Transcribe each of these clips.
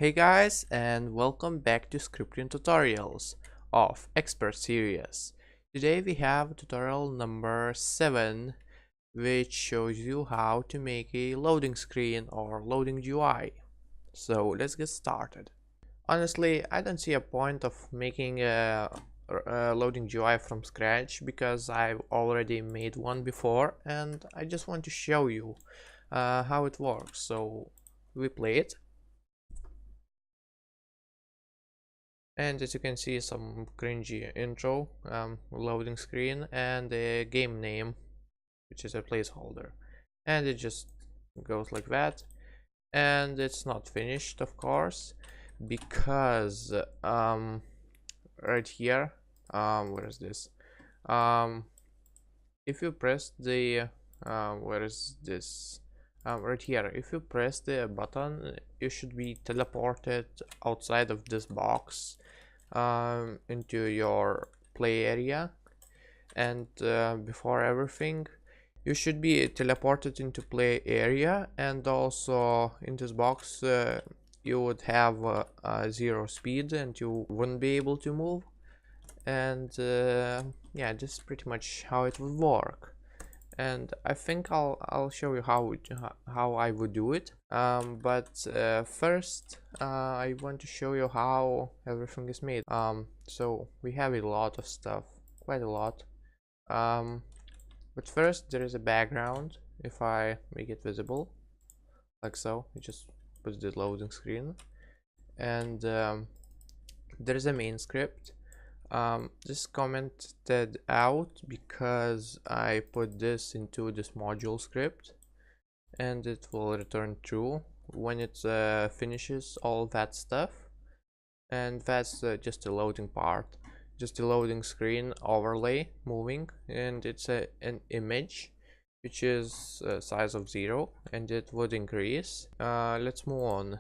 Hey guys, and welcome back to scripting tutorials of Expert series. Today we have tutorial number 7, which shows you how to make a loading screen or loading GUI. So let's get started. Honestly, I don't see a point of making a loading GUI from scratch because I've already made one before and I just want to show you how it works. So we play it. And as you can see, some cringy intro, loading screen, and a game name, which is a placeholder. And it just goes like that. And it's not finished, of course, because right here, where is this? If you press the where is this? Right here, if you press the button, you should be teleported outside of this box into your play area, and before everything you should be teleported into play area, and also in this box you would have 0 speed and you wouldn't be able to move. And yeah, this is pretty much how it would work, and I think I'll show you how I would do it. But first I want to show you how everything is made. So we have a lot of stuff, quite a lot. But first there is a background. If I make it visible like so, it just puts the loading screen, and there is a main script. This commented out because I put this into this module script, and it will return true when it finishes all that stuff. And that's just the loading part, just the loading screen overlay moving, and it's an image which is size of 0, and it would increase. Let's move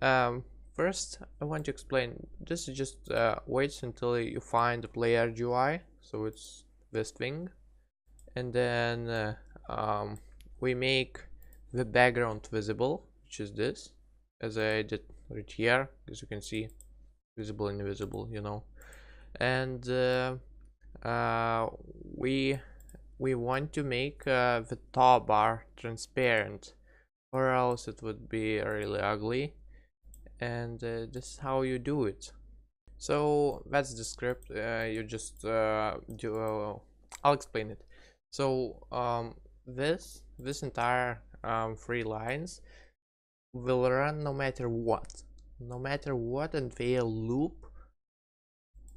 on. First, I want to explain, this is just waits until you find the player GUI, so it's this thing, and then we make the background visible, which is this, as I did right here, as you can see, visible and invisible, you know. And we want to make the top bar transparent, or else it would be really ugly. And this is how you do it. So that's the script. You just do. I'll explain it. So this entire 3 lines will run no matter what, and they'll loop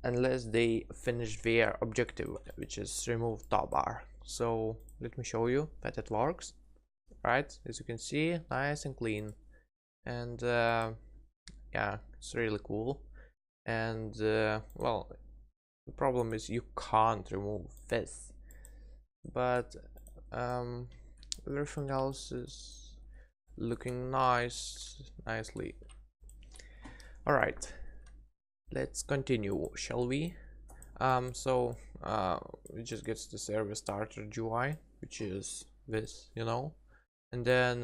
unless they finish their objective, which is remove top bar. So let me show you that it works. Right, as you can see, nice and clean, and yeah, it's really cool. And well, the problem is you can't remove this, but everything else is looking nicely. All right, let's continue, shall we? So it just gets the service starter GUI, which is this, you know, and then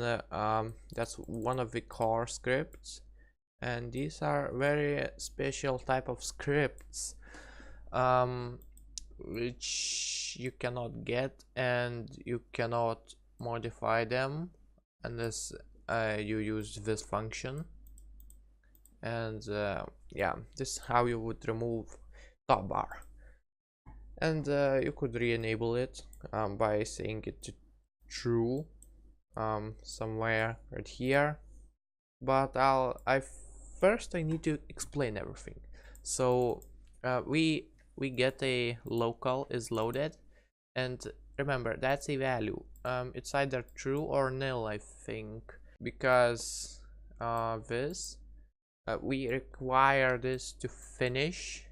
that's one of the core scripts. And these are very special type of scripts which you cannot get, and you cannot modify them unless you use this function. And yeah, this is how you would remove top bar. And you could re-enable it by saying it to true somewhere right here. But first I need to explain everything. So we get a local is loaded, and remember, that's a value. It's either true or nil, I think, because we require this to finish,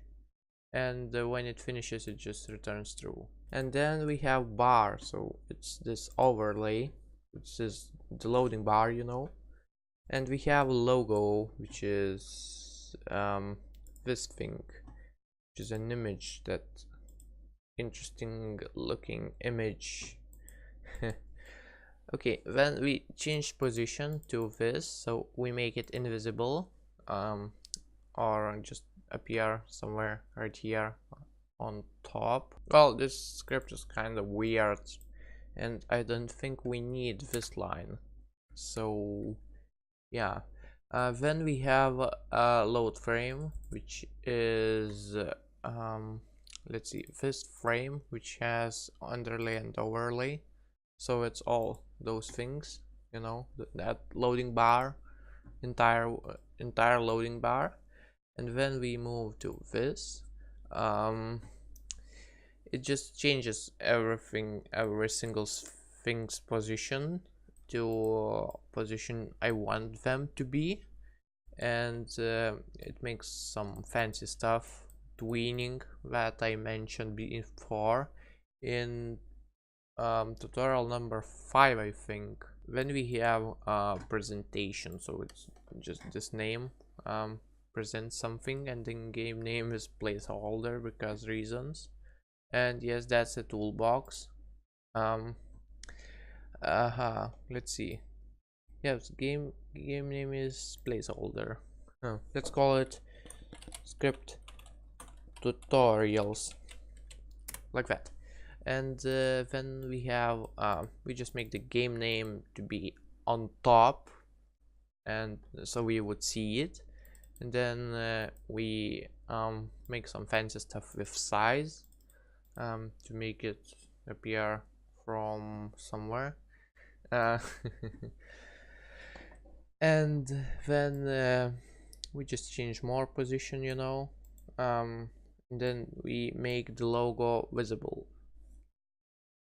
and when it finishes it just returns true. And then we have bar, so it's this overlay, which is the loading bar, you know. And we have a logo, which is this thing, which is an image, that interesting looking image. Okay, then we change position to this, so we make it invisible, or just appear somewhere right here on top. Well, this script is kind of weird, and I don't think we need this line. So yeah, then we have a load frame, which is let's see, this frame which has underlay and overlay. So it's all those things, you know, that loading bar, entire loading bar. And when we move to this, it just changes everything, every single thing's position to position I want them to be. And it makes some fancy stuff, tweening, that I mentioned before in tutorial number 5, I think. Then we have presentation, so it's just this name, present something, and then game name is placeholder because reasons. And yes, that's a toolbox. Let's see. Yes, game name is placeholder. Let's call it script tutorials, like that. And then we have we just make the game name to be on top, and so we would see it. And then we make some fancy stuff with size to make it appear from somewhere. And then we just change more position, you know. And then we make the logo visible,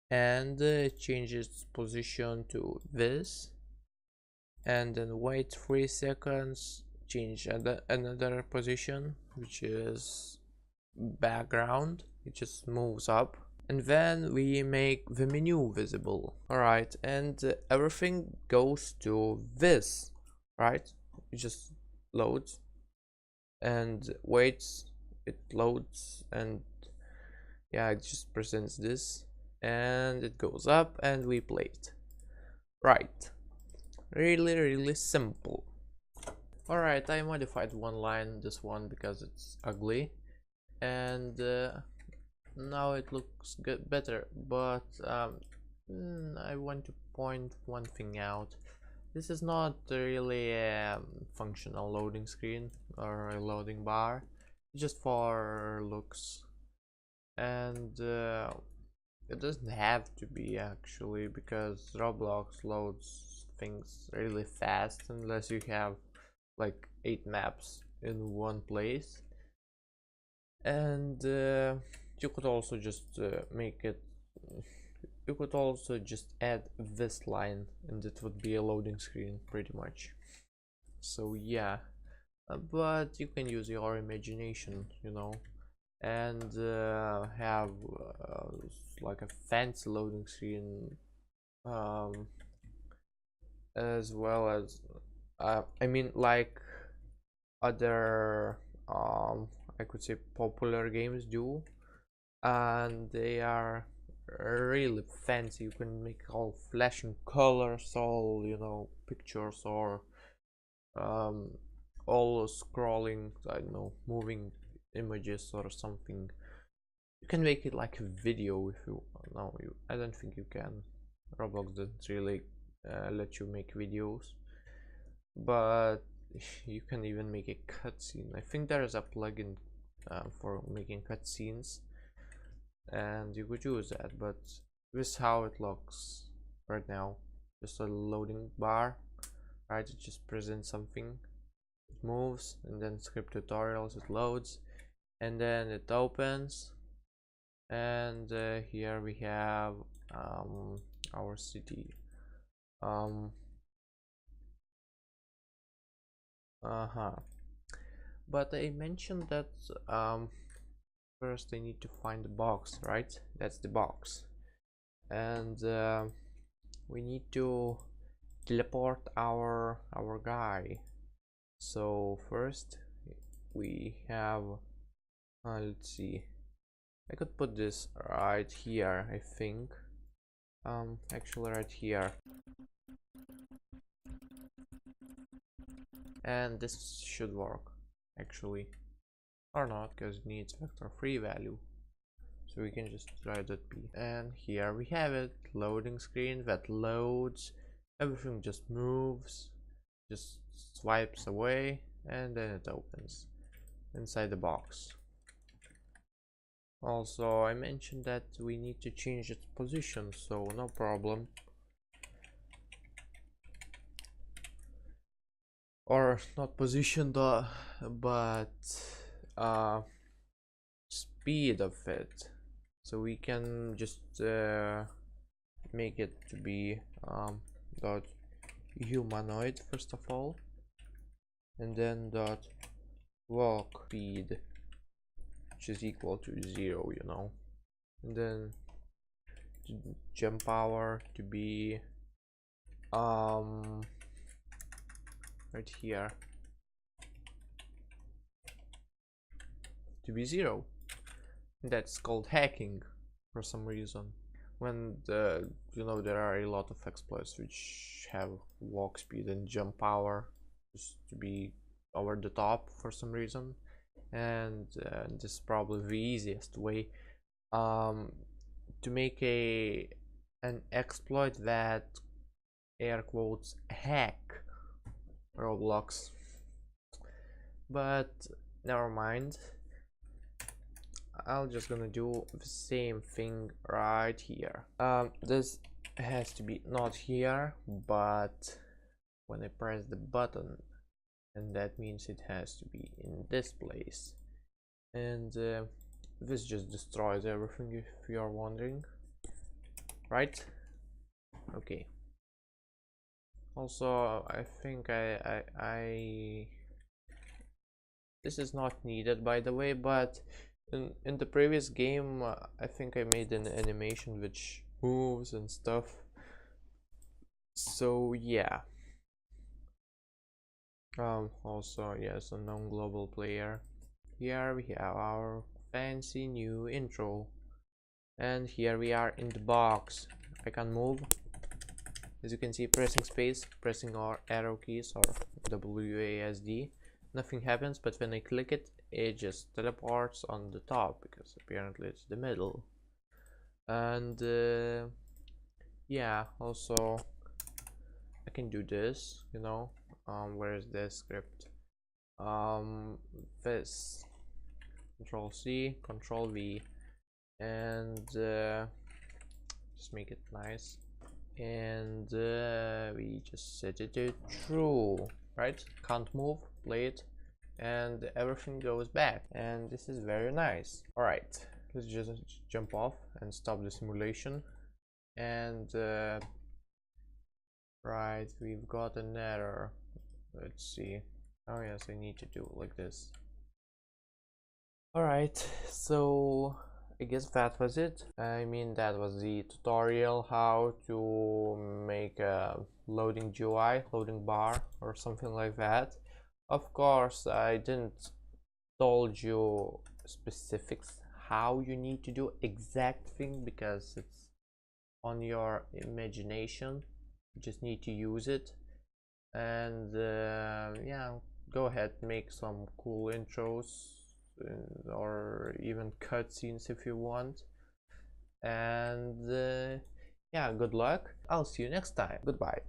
and change its position to this, and then wait 3 seconds, change another position, which is background. It just moves up, and then we make the menu visible. All right, and everything goes to this, right? It just loads and waits, it loads, and yeah, it just presents this, and it goes up, and we play it. Right, really simple. All right, I modified one line, this one, because it's ugly, and now it looks good, better. But I want to point one thing out. This is not really a functional loading screen or a loading bar, just for looks. And it doesn't have to be, actually, because Roblox loads things really fast unless you have like 8 maps in one place. And you could also just make it, you could also just add this line, and it would be a loading screen pretty much. So yeah, but you can use your imagination, you know, and have like a fancy loading screen, as well as I mean, like other I could say popular games do, and they are really fancy. You can make all flashing colors, all, you know, pictures, or all scrolling, I don't know, moving images or something. You can make it like a video if you, no, I don't think you can. Roblox doesn't really let you make videos, but you can even make a cutscene. I think there is a plugin for making cutscenes, and you could use that. But this is how it looks right now, just a loading bar, right? It just presents something, it moves, and then script tutorials, it loads, and then it opens, and here we have our city. But I mentioned that first I need to find the box, right? That's the box, and we need to teleport our guy. So first we have let's see, I could put this right here, I think. Actually right here. And this should work actually, or not, because it needs vector free value. So we can just try that p, and here we have it, loading screen that loads, everything just moves, just swipes away, and then it opens inside the box. Also, I mentioned that we need to change its position, so no problem. Or not position, but speed of it. So we can just make it to be dot humanoid first of all, and then dot walk speed, which is equal to 0, you know, and then jump power to be right here to be 0. That's called hacking for some reason. When there are a lot of exploits which have walk speed and jump power just to be over the top for some reason, and this is probably the easiest way to make an exploit that air quotes hack Roblox. But never mind, I'm just gonna do the same thing right here. This has to be not here, but when I press the button, and that means it has to be in this place, and this just destroys everything if you are wondering, right? Okay. Also, I think this is not needed, by the way, but in the previous game I think I made an animation which moves and stuff, so yeah. Also, yes, unknown global player. Here we have our fancy new intro, and here we are in the box. I can move, as you can see, pressing space, pressing our arrow keys or WASD, nothing happens, but when I click it, it just teleports on the top because apparently it's the middle. And yeah, also I can do this, you know. Where is this script? This Control C, Control V, and just make it nice, and we just set it to true, right? Can't move, play it, and everything goes back, and this is very nice. All right, let's just jump off and stop the simulation, and right, we've got an error. Let's see. Oh yes, I need to do it like this. Alright, so I guess that was it. I mean, that was the tutorial how to make a loading GUI, loading bar, or something like that. Of course, I didn't told you specifics how you need to do exact thing because it's on your imagination. You just need to use it, and yeah, go ahead, make some cool intros or even cutscenes if you want, and yeah, good luck. I'll see you next time. Goodbye.